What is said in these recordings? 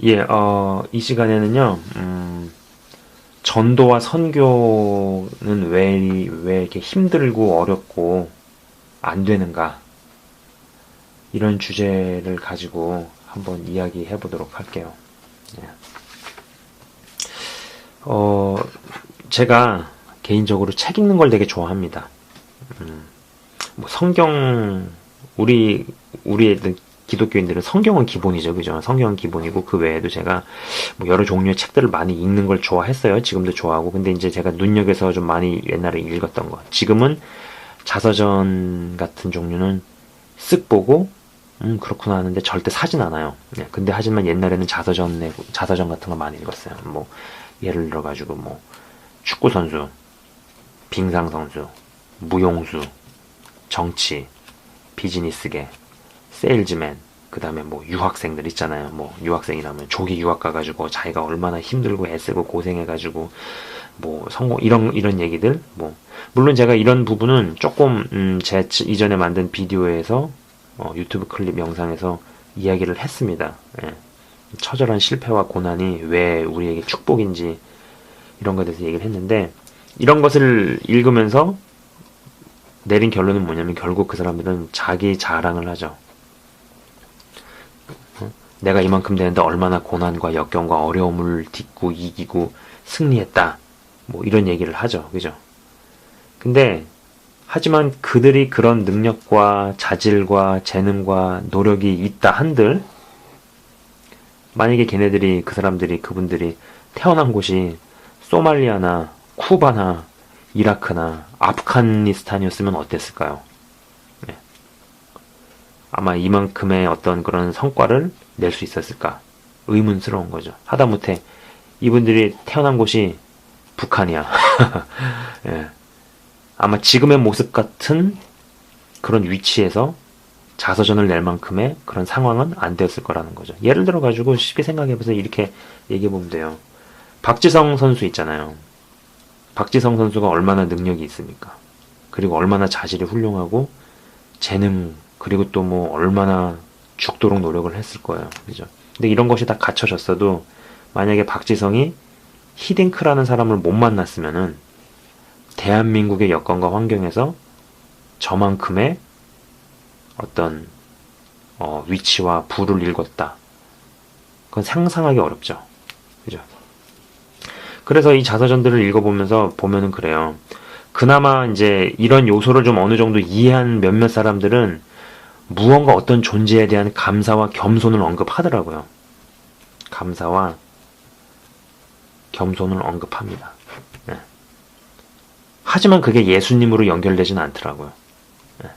예, 이 시간에는요, 전도와 선교는 왜 이렇게 힘들고 어렵고 안 되는가, 이런 주제를 가지고 한번 이야기해 보도록 할게요. 예. 어, 제가 개인적으로 책 읽는 걸 되게 좋아합니다. 뭐 성경, 우리 기독교인들은 성경은 기본이죠. 그죠? 성경은 기본이고, 그 외에도 제가 뭐 여러 종류의 책들을 많이 읽는 걸 좋아했어요. 지금도 좋아하고. 근데 이제 제가 눈여겨서 좀 많이 옛날에 읽었던 거. 지금은 자서전 같은 종류는 쓱 보고, 그렇구나 하는데 절대 사진 않아요. 네, 근데 하지만 옛날에는 자서전 같은 거 많이 읽었어요. 뭐, 예를 들어가지고, 뭐, 축구선수, 빙상선수, 무용수, 정치, 비즈니스계, 세일즈맨, 그 다음에 뭐 유학생들 있잖아요. 뭐 유학생이라면 조기 유학 가가지고 자기가 얼마나 힘들고 애쓰고 고생해가지고 뭐 성공, 이런 얘기들. 뭐 물론 제가 이런 부분은 조금 제 이전에 만든 비디오에서 유튜브 클립 영상에서 이야기를 했습니다. 예. 처절한 실패와 고난이 왜 우리에게 축복인지 이런 것에 대해서 얘기를 했는데, 이런 것을 읽으면서 내린 결론은 뭐냐면 결국 그 사람들은 자기 자랑을 하죠. 내가 이만큼 되는데 얼마나 고난과 역경과 어려움을 딛고 이기고 승리했다. 뭐 이런 얘기를 하죠. 그죠? 근데 하지만 그들이 그런 능력과 자질과 재능과 노력이 있다 한들, 만약에 그분들이 태어난 곳이 소말리아나 쿠바나 이라크나 아프가니스탄이었으면 어땠을까요? 네. 아마 이만큼의 어떤 그런 성과를 낼 수 있었을까? 의문스러운 거죠. 하다못해 이분들이 태어난 곳이 북한이야. 예. 아마 지금의 모습 같은 그런 위치에서 자서전을 낼 만큼의 그런 상황은 안 되었을 거라는 거죠. 예를 들어가지고 쉽게 생각해보세요. 이렇게 얘기해보면 돼요. 박지성 선수 있잖아요. 박지성 선수가 얼마나 능력이 있습니까? 그리고 얼마나 자질이 훌륭하고 재능, 그리고 또 뭐 얼마나 죽도록 노력을 했을 거예요. 그죠? 근데 이런 것이 다 갖춰졌어도 만약에 박지성이 히딩크라는 사람을 못 만났으면은 대한민국의 여건과 환경에서 저만큼의 어떤 위치와 부를 일궜다. 그건 상상하기 어렵죠. 그죠? 그래서 이 자서전들을 읽어보면서 보면은 그래요. 그나마 이제 이런 요소를 좀 어느 정도 이해한 몇몇 사람들은 무언가 어떤 존재에 대한 감사와 겸손을 언급하더라고요. 감사와 겸손을 언급합니다. 네. 하지만 그게 예수님으로 연결되지는 않더라고요. 네.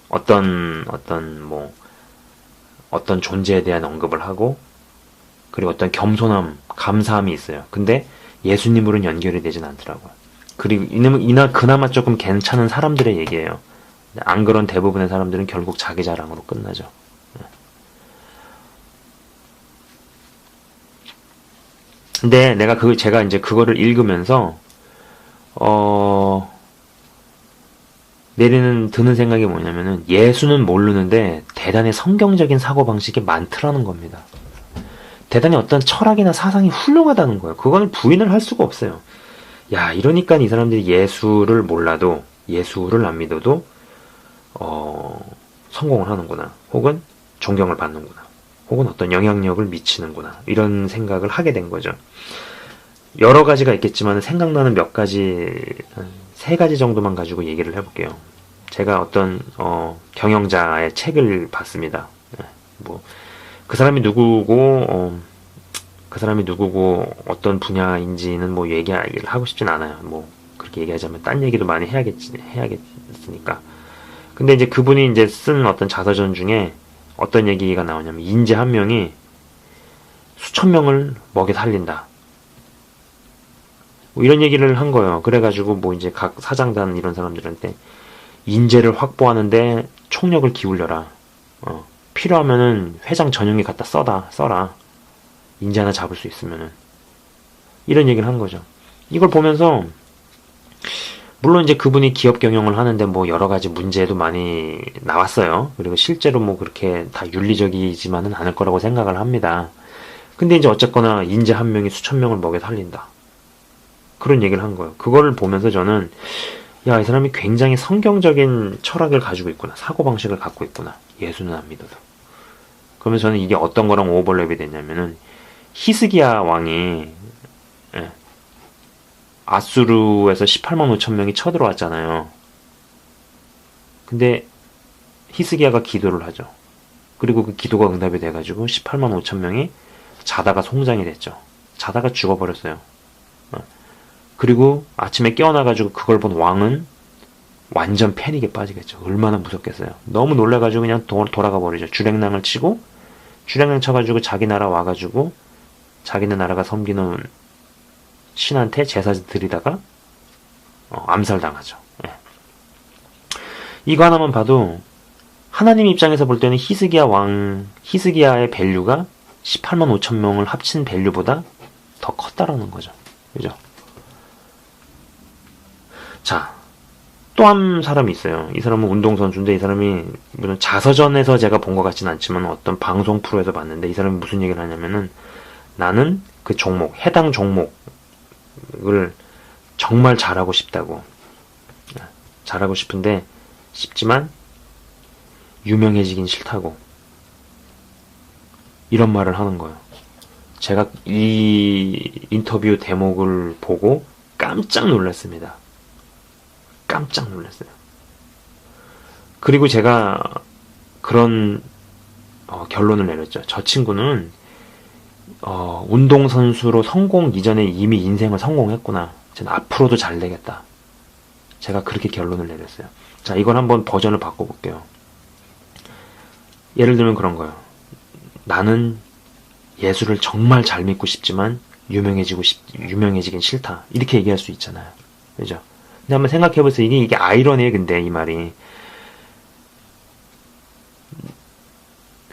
어떤 존재에 대한 언급을 하고, 그리고 어떤 겸손함, 감사함이 있어요. 근데 예수님으로는 연결이 되진 않더라고요. 그리고 그나마 조금 괜찮은 사람들의 얘기예요. 안 그런 대부분의 사람들은 결국 자기 자랑으로 끝나죠. 근데 제가 이제 그거를 읽으면서 드는 생각이 뭐냐면은, 예수는 모르는데 대단히 성경적인 사고방식이 많더라는 겁니다. 대단히 어떤 철학이나 사상이 훌륭하다는 거예요. 그걸 부인을 할 수가 없어요. 야, 이러니까 이 사람들이 예수를 몰라도, 예수를 안 믿어도 성공을 하는구나. 혹은 존경을 받는구나. 혹은 어떤 영향력을 미치는구나. 이런 생각을 하게 된 거죠. 여러 가지가 있겠지만 생각나는 몇 가지, 한 3가지 정도만 가지고 얘기를 해볼게요. 제가 어떤 경영자의 책을 봤습니다. 그 사람이 누구고 어떤 분야인지는 뭐 얘기를 하고 싶진 않아요. 뭐 그렇게 얘기하자면 딴 얘기도 많이 해야겠으니까. 근데 이제 그분이 이제 쓴 어떤 자서전 중에 어떤 얘기가 나오냐면, 인재 한 명이 수천 명을 먹여 살린다. 뭐 이런 얘기를 한 거예요. 그래가지고 뭐 이제 각 사장단 이런 사람들한테 인재를 확보하는데 총력을 기울여라. 필요하면은 회장 전용기 갖다 써라. 인재 하나 잡을 수 있으면은. 이런 얘기를 한 거죠. 이걸 보면서 물론 이제 그분이 기업 경영을 하는데 뭐 여러 가지 문제도 많이 나왔어요. 그리고 실제로 뭐 그렇게 다 윤리적이지만은 않을 거라고 생각을 합니다. 근데 이제 어쨌거나 인재 한 명이 수천 명을 먹여 살린다. 그런 얘기를 한 거예요. 그걸 보면서 저는 야, 이 사람이 굉장히 성경적인 철학을 가지고 있구나. 사고방식을 갖고 있구나. 예수는 안 믿어도. 그러면 저는 이게 어떤 거랑 오버랩이 됐냐면은 히스기야 왕이 예, 아수르에서 18만 5천 명이 쳐들어왔잖아요. 근데 히스기야가 기도를 하죠. 그리고 그 기도가 응답이 돼가지고 18만 5천 명이 자다가 송장이 됐죠. 자다가 죽어버렸어요. 그리고 아침에 깨어나가지고 그걸 본 왕은 완전 패닉에 빠지겠죠. 얼마나 무섭겠어요. 너무 놀래가지고 그냥 돌아가 버리죠. 주랭랑을 치고 주랭랑 쳐가지고 자기 나라 와가지고 자기네 나라가 섬기는 신한테 제사 드리다가 암살당하죠. 예. 이거 하나만 봐도 하나님 입장에서 볼 때는 히스기야의 밸류가 18만 5천 명을 합친 밸류보다 더 컸다라는 거죠. 그죠? 자, 또 한 사람이 있어요. 이 사람은 운동선수인데 이 사람이 물론 자서전에서 제가 본 것 같지는 않지만 어떤 방송 프로에서 봤는데 이 사람이 무슨 얘기를 하냐면은 나는 그 종목, 해당 종목을 정말 잘하고 싶다고. 잘하고 싶지만 유명해지긴 싫다고. 이런 말을 하는 거예요. 제가 이 인터뷰 대목을 보고 깜짝 놀랐습니다. 깜짝 놀랐어요. 그리고 제가 그런 결론을 내렸죠. 저 친구는 운동선수로 성공 이전에 이미 인생을 성공했구나. 저는 앞으로도 잘 되겠다. 제가 그렇게 결론을 내렸어요. 자, 이걸 한번 버전을 바꿔볼게요. 예를 들면 그런 거예요. 나는 예수를 정말 잘 믿고 싶지만 유명해지긴 싫다. 이렇게 얘기할 수 있잖아요. 그죠? 근데 한번 생각해보세요. 이게 아이러니에요, 근데 이 말이.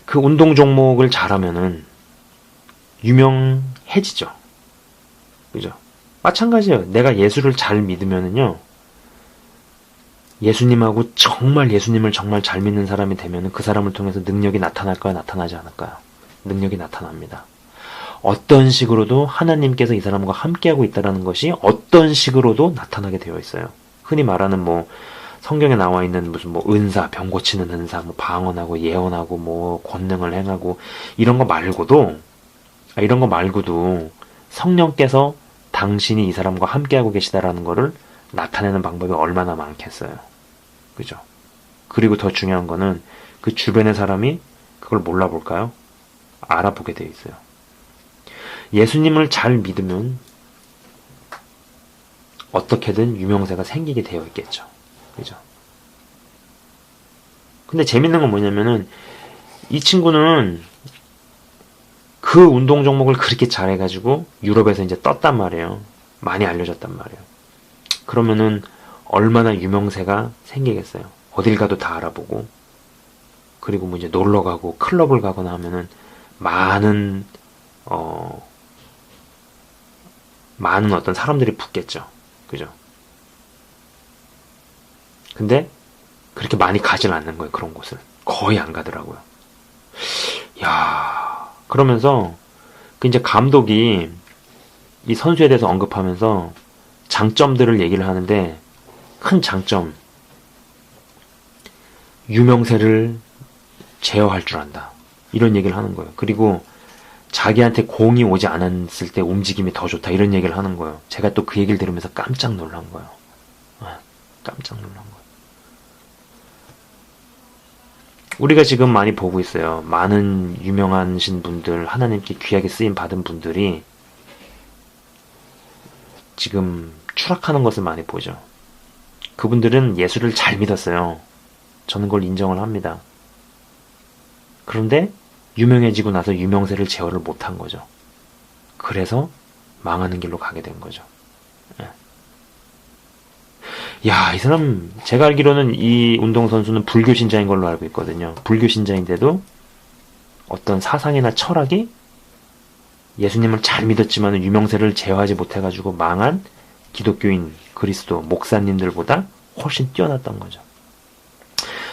그 운동 종목을 잘하면은 유명해지죠. 그죠? 마찬가지예요. 내가 예수를 잘 믿으면은요, 예수님을 정말 잘 믿는 사람이 되면은 그 사람을 통해서 능력이 나타날까요? 나타나지 않을까요? 능력이 나타납니다. 어떤 식으로도 하나님께서 이 사람과 함께하고 있다는 것이 어떤 식으로도 나타나게 되어 있어요. 흔히 말하는 뭐 성경에 나와 있는 무슨 뭐 은사, 병 고치는 은사, 뭐 방언하고 예언하고 뭐 권능을 행하고 이런 거 말고도 성령께서 당신이 이 사람과 함께하고 계시다라는 거를 나타내는 방법이 얼마나 많겠어요. 그죠? 그리고 더 중요한 거는 그 주변의 사람이 그걸 몰라볼까요? 알아보게 되어 있어요. 예수님을 잘 믿으면 어떻게든 유명세가 생기게 되어 있겠죠. 그죠? 근데 재밌는 건 뭐냐면은 이 친구는 그 운동 종목을 그렇게 잘해가지고 유럽에서 이제 떴단 말이에요. 많이 알려졌단 말이에요. 그러면은 얼마나 유명세가 생기겠어요. 어딜 가도 다 알아보고 그리고 뭐 이제 놀러 가고 클럽을 가거나 하면은 많은 어떤 사람들이 붙겠죠. 그죠? 근데 그렇게 많이 가진 않는 거예요. 그런 곳을. 거의 안 가더라고요. 야, 그러면서 그 이제 감독이 이 선수에 대해서 언급하면서 장점들을 얘기를 하는데 큰 장점, 유명세를 제어할 줄 안다. 이런 얘기를 하는 거예요. 그리고 자기한테 공이 오지 않았을 때 움직임이 더 좋다. 이런 얘기를 하는 거예요. 제가 또 그 얘기를 들으면서 깜짝 놀란 거예요. 깜짝 놀란 거예요. 우리가 지금 많이 보고 있어요. 많은 유명하신 분들, 하나님께 귀하게 쓰임 받은 분들이 지금 추락하는 것을 많이 보죠. 그분들은 예수를 잘 믿었어요. 저는 그걸 인정을 합니다. 그런데 유명해지고 나서 유명세를 제어를 못한 거죠. 그래서 망하는 길로 가게 된 거죠. 야, 이 사람 제가 알기로는 이 운동선수는 불교 신자인 걸로 알고 있거든요. 불교 신자인데도 어떤 사상이나 철학이 예수님을 잘 믿었지만 유명세를 제어하지 못해가지고 망한 기독교인 그리스도 목사님들보다 훨씬 뛰어났던 거죠.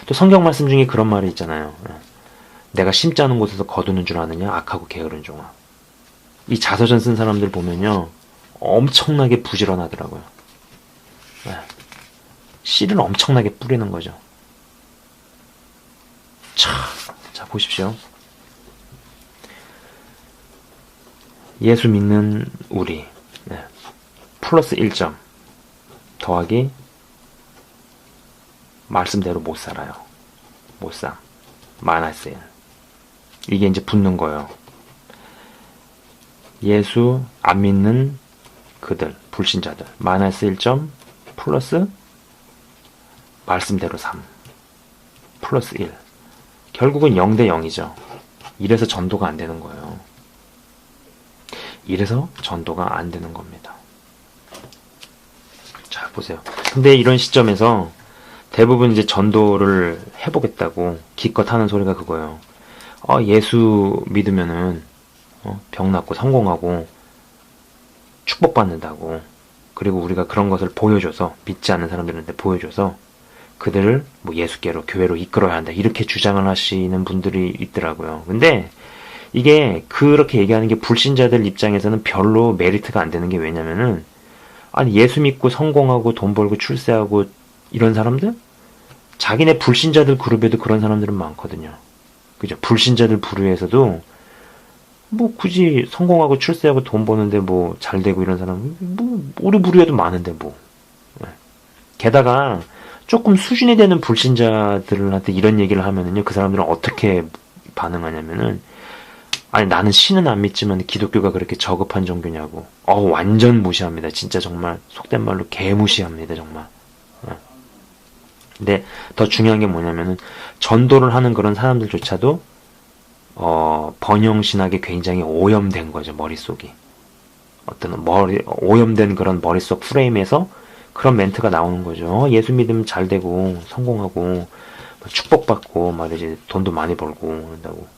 또 성경 말씀 중에 그런 말이 있잖아요. 내가 심지 않은 곳에서 거두는 줄 아느냐 악하고 게으른 종아. 이 자서전 쓴 사람들 보면요 엄청나게 부지런하더라고요. 씨를 엄청나게 뿌리는 거죠. 자 보십시오. 예수 믿는 우리 플러스 1점 더하기 말씀대로 못 살아요. 못 사. 마이너스 1. 이게 이제 붙는 거예요. 예수 안 믿는 그들, 불신자들. 마이너스 1점 플러스 말씀대로 3. 플러스 1. 결국은 0대 0이죠. 이래서 전도가 안 되는 거예요. 이래서 전도가 안 되는 겁니다. 자, 보세요. 근데 이런 시점에서 대부분 이제 전도를 해보겠다고 기껏 하는 소리가 그거예요. 예수 믿으면은 병 낫고 성공하고 축복받는다고. 그리고 우리가 그런 것을 보여줘서 믿지 않는 사람들한테 보여줘서 그들을 뭐 예수께로 교회로 이끌어야 한다. 이렇게 주장을 하시는 분들이 있더라고요. 근데 이게 그렇게 얘기하는 게 불신자들 입장에서는 별로 메리트가 안 되는 게 왜냐면은 아니 예수 믿고 성공하고 돈 벌고 출세하고 이런 사람들? 자기네 불신자들 그룹에도 그런 사람들은 많거든요. 그죠? 불신자들 부류에서도 뭐 굳이 성공하고 출세하고 돈 버는데 뭐 잘 되고 이런 사람 뭐 우리 부류에도 많은데 뭐. 게다가 조금 수준이 되는 불신자들한테 이런 얘기를 하면은요, 그 사람들은 어떻게 반응하냐면은 아니 나는 신은 안 믿지만 기독교가 그렇게 저급한 종교냐고. 완전 무시합니다. 진짜 정말 속된 말로 개무시합니다. 정말. 근데 더 중요한 게 뭐냐면은 전도를 하는 그런 사람들조차도 번영신학에 굉장히 오염된 거죠. 머릿속이. 오염된 그런 머릿속 프레임에서 그런 멘트가 나오는 거죠. 예수 믿으면 잘 되고 성공하고 축복받고 말이지 돈도 많이 벌고 그런다고.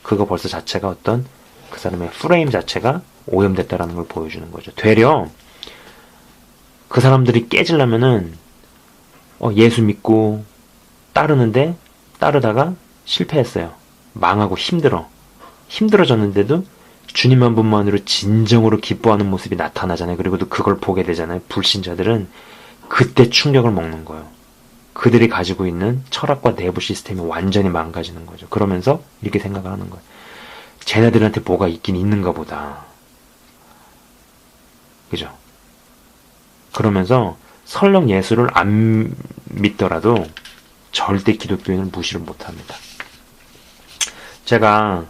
그거 벌써 자체가 어떤 그 사람의 프레임 자체가 오염됐다라는 걸 보여주는 거죠. 되려 그 사람들이 깨지려면은 예수 믿고 따르는데 따르다가 실패했어요. 망하고 힘들어졌는데도 주님 한 분만으로 진정으로 기뻐하는 모습이 나타나잖아요. 그리고 또 그걸 보게 되잖아요. 불신자들은 그때 충격을 먹는 거예요. 그들이 가지고 있는 철학과 내부 시스템이 완전히 망가지는 거죠. 그러면서 이렇게 생각을 하는 거예요. 쟤네들한테 뭐가 있긴 있는가 보다. 그죠? 그러면서 설령 예수를 안 믿더라도 절대 기독교인을 무시를 못합니다. 제가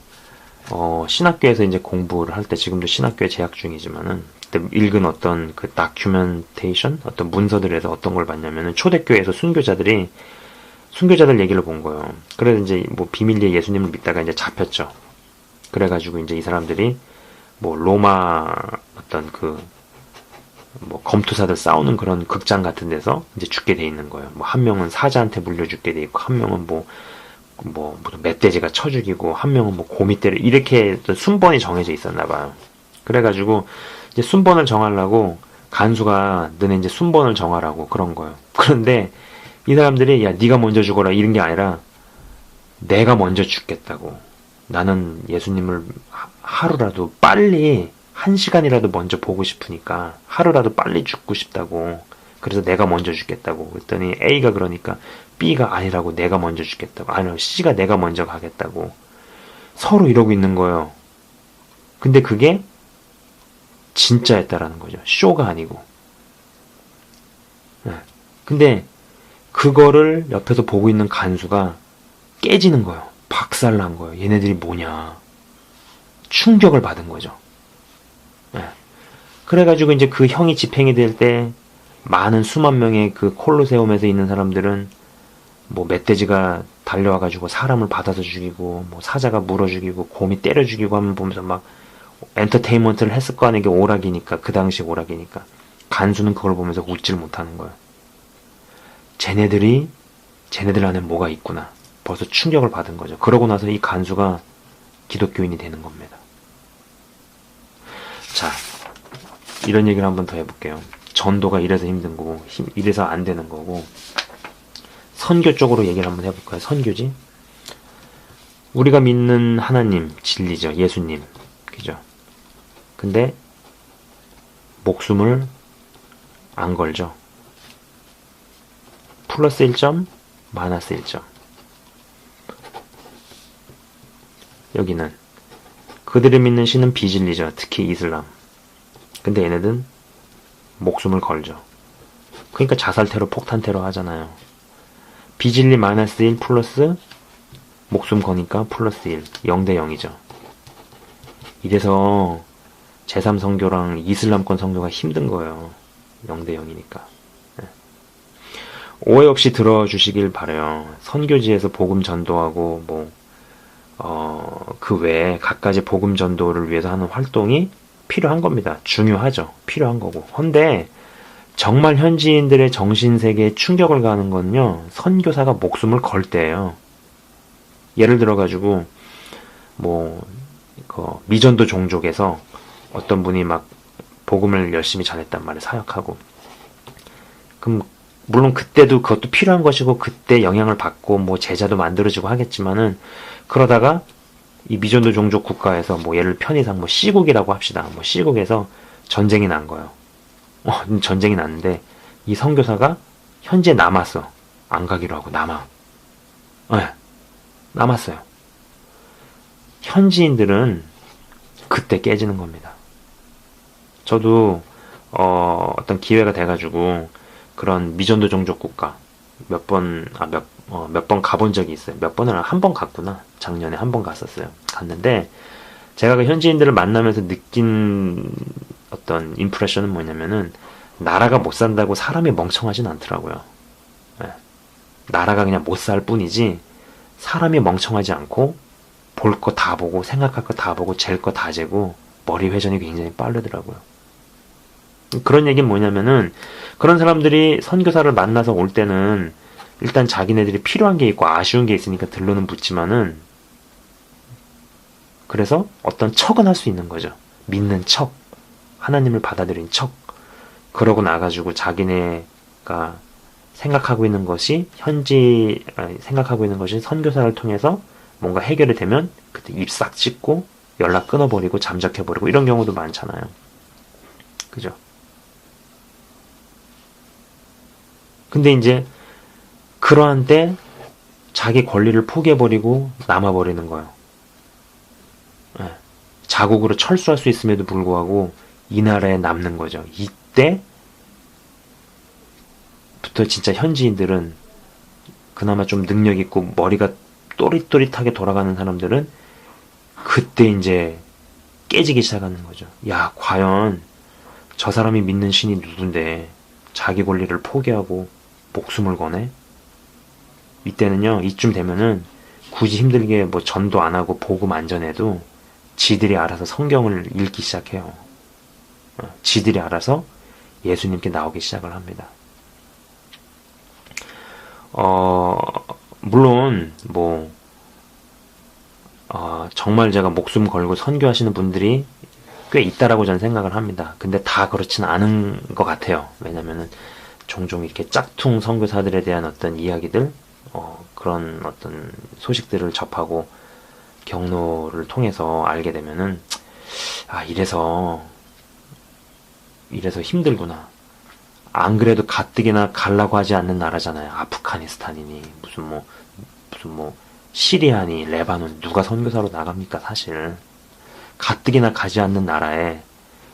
신학교에서 이제 공부를 할 때, 지금도 신학교에 재학 중이지만은, 그때 읽은 어떤 그 다큐멘테이션? 어떤 문서들에서 어떤 걸 봤냐면은, 초대교회에서 순교자들 얘기를 본 거예요. 그래서 이제 뭐 비밀리에 예수님을 믿다가 이제 잡혔죠. 그래가지고 이제 이 사람들이 뭐 로마 어떤 뭐 검투사들 싸우는 그런 극장 같은 데서 이제 죽게 돼 있는 거예요. 뭐 한 명은 사자한테 물려 죽게 돼 있고, 한 명은 무슨 멧돼지가 쳐 죽이고, 한 명은 뭐 곰이 때려, 이렇게 순번이 정해져 있었나 봐요. 그래가지고 이제 순번을 정하려고 간수가 너네 이제 순번을 정하라고 그런 거예요. 그런데 이 사람들이 야 네가 먼저 죽어라 이런 게 아니라 내가 먼저 죽겠다고. 나는 예수님을 하루라도 빨리 1시간이라도 먼저 보고 싶으니까 하루라도 빨리 죽고 싶다고. 그래서 내가 먼저 죽겠다고. 그랬더니 A가 그러니까 B가 아니라고, 내가 먼저 죽겠다고. 아니요, C가 내가 먼저 가겠다고. 서로 이러고 있는 거예요. 근데 그게 진짜였다라는 거죠. 쇼가 아니고. 근데 그거를 옆에서 보고 있는 간수가 깨지는 거예요. 박살난 거예요. 얘네들이 뭐냐. 충격을 받은 거죠. 그래가지고 이제 그 형이 집행이 될 때 많은 수만 명의 그 콜로세움에서 있는 사람들은 뭐 멧돼지가 달려와가지고 사람을 받아서 죽이고, 뭐 사자가 물어 죽이고, 곰이 때려 죽이고 하면 보면서 막 엔터테인먼트를 했을 거 아니에요. 이게 오락이니까, 그 당시 오락이니까. 간수는 그걸 보면서 웃질 못하는 거예요. 쟤네들 안에 뭐가 있구나. 벌써 충격을 받은 거죠. 그러고 나서 이 간수가 기독교인이 되는 겁니다. 자, 이런 얘기를 한번 더 해볼게요. 전도가 이래서 힘든 거고, 이래서 안 되는 거고. 선교 쪽으로 얘기를 한번 해볼까요? 선교지? 우리가 믿는 하나님, 진리죠. 예수님. 그죠? 근데, 목숨을 안 걸죠. 플러스 1점, 마이너스 1점. 여기는 그들이 믿는 신은 비진리죠. 특히 이슬람. 근데 얘네들은 목숨을 걸죠. 그러니까 자살테러, 폭탄테러 하잖아요. 비진리 마이너스 1 플러스 목숨 거니까 플러스 1. 0대 0이죠. 이래서 제3선교랑 이슬람권 선교가 힘든 거예요. 0대 0이니까. 오해 없이 들어주시길 바라요. 선교지에서 복음 전도하고 그 외에 갖가지 복음 전도를 위해서 하는 활동이 필요한 겁니다. 중요하죠. 필요한 거고. 헌데 정말 현지인들의 정신세계에 충격을 가는 건요. 선교사가 목숨을 걸 때예요. 예를 들어가지고 미전도 종족에서 어떤 분이 막 복음을 열심히 전했단 말이에요. 사역하고. 그럼 물론 그때도 그것도 필요한 것이고 그때 영향을 받고 제자도 만들어지고 하겠지만은 그러다가 이 미전도 종족 국가에서 예를 편의상 C국이라고 합시다. C국에서 전쟁이 난 거예요. 전쟁이 났는데 이 선교사가 현지에 남았어. 안 가기로 하고 남았어요. 현지인들은 그때 깨지는 겁니다. 저도 어떤 기회가 돼가지고 그런 미전도 종족 국가 몇 번 가본 적이 있어요. 몇 번을 한 번 갔구나. 작년에 한 번 갔었어요. 갔는데 제가 그 현지인들을 만나면서 느낀 어떤 임프레션은 뭐냐면은 나라가 못 산다고 사람이 멍청하진 않더라고요. 나라가 그냥 못 살 뿐이지 사람이 멍청하지 않고 볼 거 다 보고 생각할 거 다 보고 잴 거 다 재고 머리 회전이 굉장히 빠르더라고요. 그런 얘기는 뭐냐면은 그런 사람들이 선교사를 만나서 올 때는 일단 자기네들이 필요한 게 있고 아쉬운 게 있으니까 들러는 붙지만은 그래서 어떤 척은 할 수 있는 거죠. 믿는 척, 하나님을 받아들인 척. 그러고 나가지고 자기네가 생각하고 있는 것이 선교사를 통해서 뭔가 해결이 되면 그때 입 싹 찢고 연락 끊어버리고 잠적해버리고 이런 경우도 많잖아요. 그죠? 근데 이제 그러한 때 자기 권리를 포기해버리고 남아버리는 거예요. 자국으로 철수할 수 있음에도 불구하고 이 나라에 남는 거죠. 이때부터 진짜 현지인들은 그나마 좀 능력 있고 머리가 또릿또릿하게 돌아가는 사람들은 그때 이제 깨지기 시작하는 거죠. 야, 과연 저 사람이 믿는 신이 누군데 자기 권리를 포기하고 목숨을 거네? 이때는요, 이쯤 되면은 굳이 힘들게 전도 안 하고 복음 안 전해도 지들이 알아서 성경을 읽기 시작해요. 지들이 알아서 예수님께 나오기 시작을 합니다. 물론 정말 제가 목숨 걸고 선교하시는 분들이 꽤 있다라고 저는 생각을 합니다. 근데 다 그렇지는 않은 것 같아요. 왜냐면은 종종 이렇게 짝퉁 선교사들에 대한 어떤 이야기들, 그런 어떤 소식들을 접하고 경로를 통해서 알게 되면은 이래서 힘들구나. 안 그래도 가뜩이나 가려고 하지 않는 나라잖아요. 아프가니스탄이니 무슨 시리아니 레바논 누가 선교사로 나갑니까 사실. 가뜩이나 가지 않는 나라에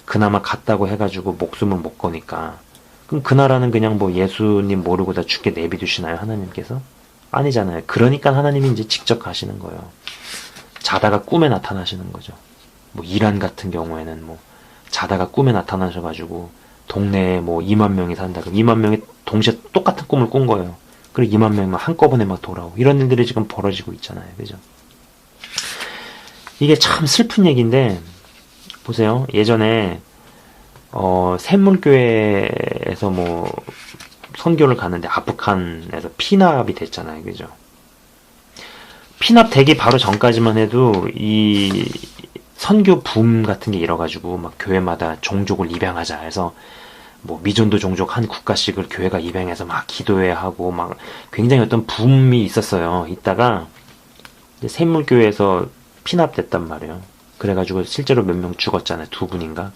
그나마 갔다고 해가지고 목숨을 못 거니까 그럼 그 나라는 그냥 예수님 모르고 다 죽게 내비두시나요 하나님께서? 아니잖아요. 그러니까 하나님이 이제 직접 가시는 거예요. 자다가 꿈에 나타나시는 거죠. 이란 같은 경우에는 자다가 꿈에 나타나셔가지고 동네에 2만 명이 산다. 그럼 2만 명이 동시에 똑같은 꿈을 꾼 거예요. 그리고 2만 명이 한꺼번에 돌아오고 이런 일들이 지금 벌어지고 있잖아요. 그죠? 이게 참 슬픈 얘기인데 보세요. 예전에 샘물교회에서 선교를 가는데 아프간에서 피납이 됐잖아요. 그죠? 피납 되기 바로 전까지만 해도 이 선교 붐 같은 게 일어가지고 교회마다 종족을 입양하자 해서 뭐 미전도 종족 한 국가씩을 교회가 입양해서 막 기도회 하고 막 굉장히 어떤 붐이 있었어요. 있다가 이제 샘물교회에서 피납됐단 말이에요. 그래가지고 실제로 몇 명 죽었잖아요. 2분인가.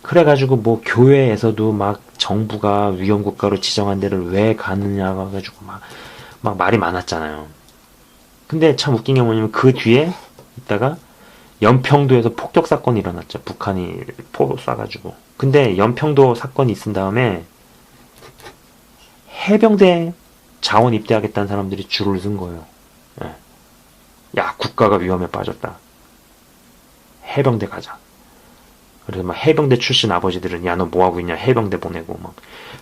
그래가지고 뭐 교회에서도 막 정부가 위험국가로 지정한 데를 왜 가느냐 가지고 막 말이 많았잖아요. 근데 참 웃긴 게 뭐냐면 그 뒤에 있다가 연평도에서 폭격 사건이 일어났죠. 북한이 포로 쏴가지고. 근데 연평도 사건이 있은 다음에 해병대 자원 입대하겠다는 사람들이 줄을 쓴 거예요. 예. 야, 국가가 위험에 빠졌다. 해병대 가자. 그래서 막 해병대 출신 아버지들은 야, 너 뭐하고 있냐. 해병대 보내고 막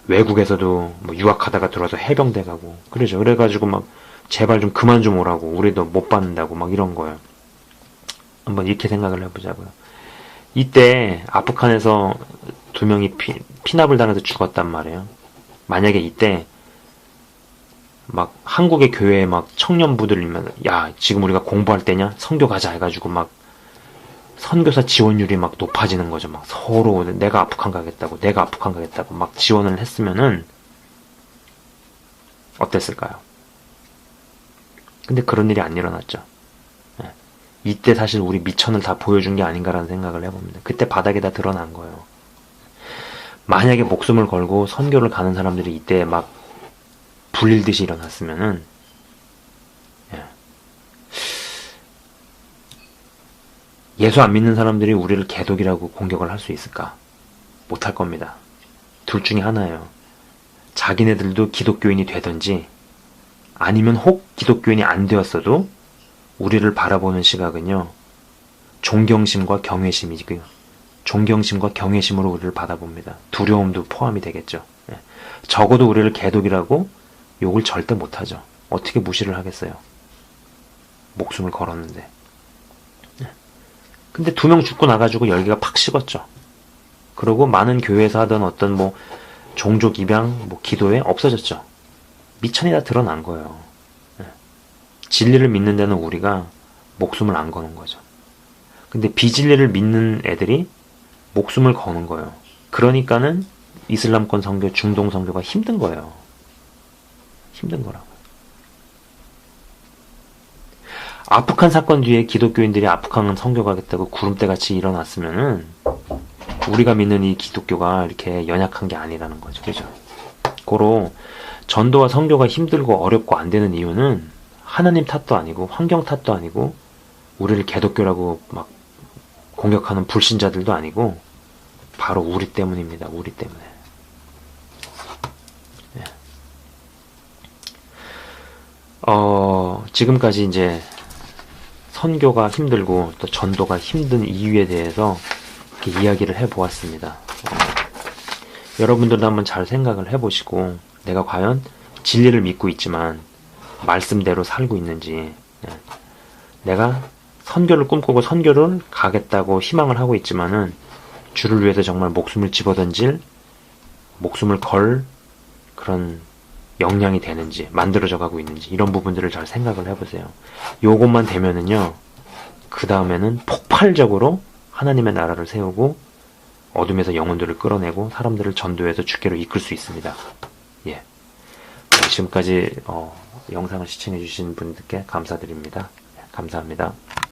외국에서도 뭐 유학하다가 들어와서 해병대 가고 그러죠. 그래가지고 막 제발 좀 그만 좀 오라고. 우리도 못 받는다고 막 이런 거예요. 한번 이렇게 생각을 해보자고요. 이때 아프간에서 2명이 피납을 당해서 죽었단 말이에요. 만약에 이때 막 한국의 교회에 막 청년부들이면 야, 지금 우리가 공부할 때냐? 선교 가자 해가지고 막 선교사 지원율이 막 높아지는 거죠. 막 서로 내가 아프간 가겠다고 막 지원을 했으면은 어땠을까요? 근데 그런 일이 안 일어났죠. 예. 이때 사실 우리 미천을 다 보여준 게 아닌가라는 생각을 해봅니다. 그때 바닥에 다 드러난 거예요. 만약에 목숨을 걸고 선교를 가는 사람들이 이때 막 불릴듯이 일어났으면은 예수 안 믿는 사람들이 우리를 개독이라고 공격을 할 수 있을까? 못할 겁니다. 둘 중에 하나예요. 자기네들도 기독교인이 되든지 아니면 혹 기독교인이 안 되었어도 우리를 바라보는 시각은요. 존경심과 경외심이고요. 존경심과 경외심으로 우리를 바라봅니다. 두려움도 포함이 되겠죠. 적어도 우리를 개독이라고 욕을 절대 못하죠. 어떻게 무시를 하겠어요. 목숨을 걸었는데. 근데 2명 죽고 나가지고 열기가 팍 식었죠. 그리고 많은 교회에서 하던 어떤 뭐 종족 입양, 뭐 기도회 없어졌죠. 미천이 다 드러난 거예요. 진리를 믿는 데는 우리가 목숨을 안 거는 거죠. 근데 비진리를 믿는 애들이 목숨을 거는 거예요. 그러니까는 이슬람권 선교, 중동 선교가 힘든 거예요. 힘든 거라고요. 아프간 사건 뒤에 기독교인들이 아프간 선교 가겠다고 구름대같이 일어났으면은 우리가 믿는 이 기독교가 이렇게 연약한 게 아니라는 거죠. 그죠? 고로 전도와 선교가 힘들고 어렵고 안 되는 이유는 하나님 탓도 아니고 환경 탓도 아니고 우리를 개독교라고 막 공격하는 불신자들도 아니고 바로 우리 때문입니다. 우리 때문에. 예. 지금까지 이제 선교가 힘들고 또 전도가 힘든 이유에 대해서 이렇게 이야기를 해보았습니다. 여러분들도 한번 잘 생각을 해보시고 내가 과연 진리를 믿고 있지만 말씀대로 살고 있는지, 내가 선교를 꿈꾸고 선교를 가겠다고 희망을 하고 있지만은 주를 위해서 정말 목숨을 집어던질, 목숨을 걸 그런 역량이 되는지, 만들어져 가고 있는지 이런 부분들을 잘 생각을 해보세요. 요것만 되면은요, 그 다음에는 폭발적으로 하나님의 나라를 세우고 어둠에서 영혼들을 끌어내고 사람들을 전도해서 주께로 이끌 수 있습니다. 예. 지금까지 영상을 시청해주신 분들께 감사드립니다. 감사합니다.